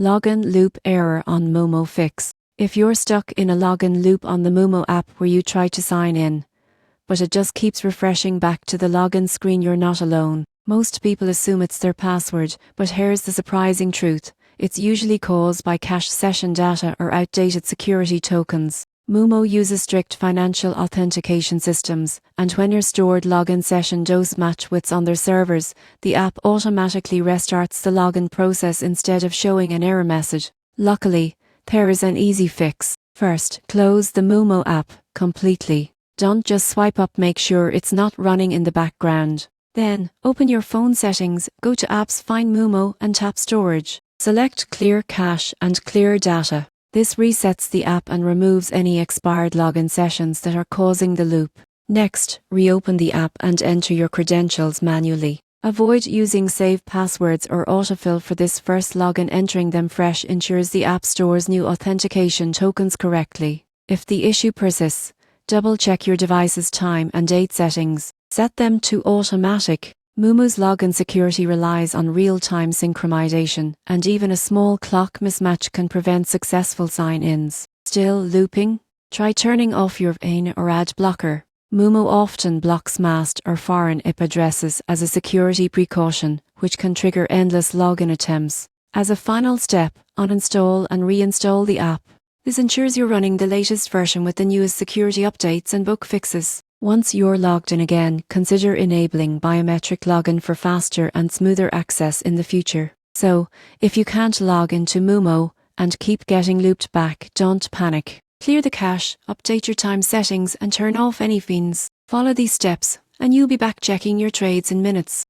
Login loop error on Moomoo Fix. If you're stuck in a login loop on the Moomoo app where you try to sign in, but it just keeps refreshing back to the login screen, you're not alone. Most people assume it's their password, but here's the surprising truth. It's usually caused by cached session data or outdated security tokens. Moomoo uses strict financial authentication systems, and when your stored login session does match what's on their servers, the app automatically restarts the login process instead of showing an error message. Luckily, there is an easy fix. First, close the Moomoo app completely. Don't just swipe up, make sure it's not running in the background. Then, open your phone settings, go to Apps, find Moomoo and tap Storage. Select Clear Cache and Clear Data. This resets the app and removes any expired login sessions that are causing the loop. Next, reopen the app and enter your credentials manually. Avoid using saved passwords or autofill for this first login. Entering them fresh ensures the app stores new authentication tokens correctly. If the issue persists, double-check your device's time and date settings. Set them to automatic. Moomoo's login security relies on real-time synchronization, and even a small clock mismatch can prevent successful sign-ins. Still looping? Try turning off your VPN or ad blocker. Moomoo often blocks masked or foreign IP addresses as a security precaution, which can trigger endless login attempts. As a final step, uninstall and reinstall the app. This ensures you're running the latest version with the newest security updates and bug fixes. Once you're logged in again, consider enabling biometric login for faster and smoother access in the future. So, if you can't log into Moomoo and keep getting looped back, don't panic. Clear the cache, update your time settings and turn off any fiends. Follow these steps and you'll be back checking your trades in minutes.